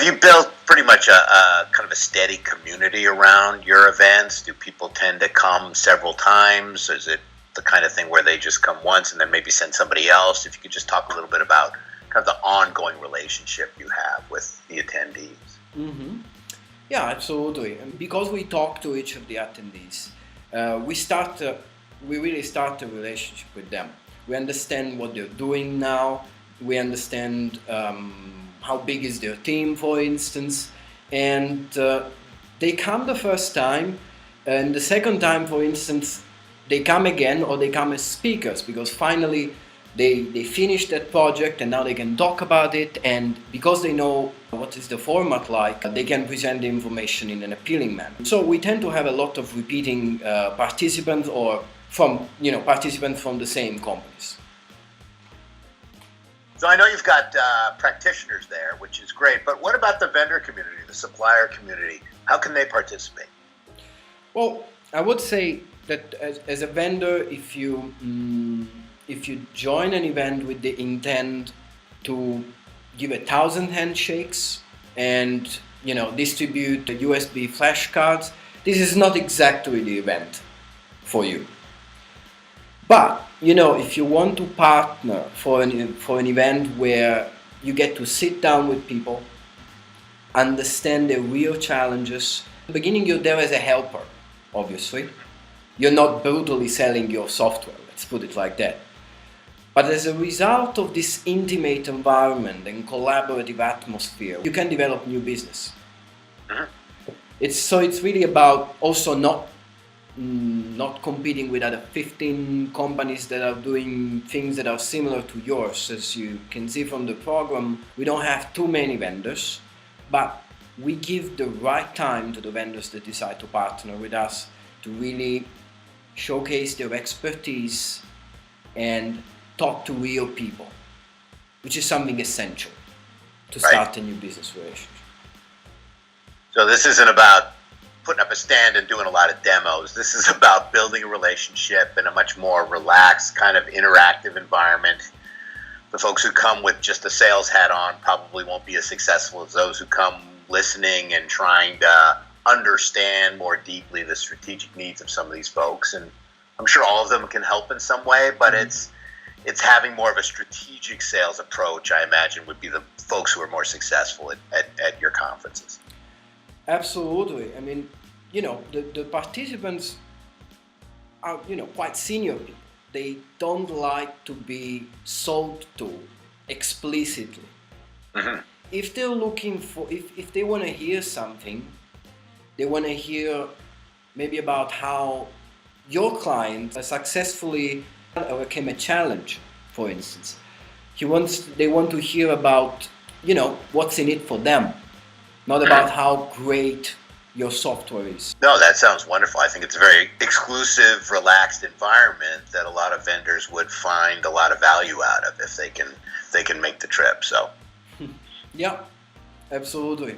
Have you built pretty much a kind of a steady community around your events? Do people tend to come several times? Is it the kind of thing where they just come once and then maybe send somebody else? If you could just talk a little bit about kind of the ongoing relationship you have with the attendees. Mm-hmm. Yeah, absolutely. And because we talk to each of the attendees, we really start a relationship with them. We understand what they're doing now. We understand how big is their team, for instance, and they come the first time, and the second time, for instance, they come again, or they come as speakers, because finally they finish that project and now they can talk about it, and because they know what is the format like, they can present the information in an appealing manner. So we tend to have a lot of repeating participants, or participants from the same companies. So I know you've got practitioners there, which is great, but what about the vendor community, the supplier community? How can they participate? Well, I would say that as a vendor, if you join an event with the intent to give 1,000 handshakes and distribute the USB flashcards, this is not exactly the event for you. But if you want to partner for an event where you get to sit down with people, understand their real challenges. In the beginning, you're there as a helper, obviously. You're not brutally selling your software, let's put it like that. But as a result of this intimate environment and collaborative atmosphere, you can develop new business. Mm-hmm. It's really about also not competing with other 15 companies that are doing things that are similar to yours. As you can see from the program, we don't have too many vendors, but we give the right time to the vendors that decide to partner with us to really showcase their expertise and talk to real people, which is something essential to start a new business relationship. So this isn't about putting up a stand and doing a lot of demos. This is about building a relationship in a much more relaxed, kind of interactive environment. The folks who come with just a sales hat on probably won't be as successful as those who come listening and trying to understand more deeply the strategic needs of some of these folks. And I'm sure all of them can help in some way, but it's having more of a strategic sales approach, I imagine, would be the folks who are more successful at your conferences. Absolutely. I mean, the participants are, quite senior people. They don't like to be sold to explicitly. Mm-hmm. If they're looking for, if they want to hear something, they want to hear maybe about how your client successfully overcame a challenge, for instance. They want to hear about, what's in it for them. Not about how great your software is. No, that sounds wonderful. I think it's a very exclusive, relaxed environment that a lot of vendors would find a lot of value out of if they can make the trip. So, yeah, absolutely.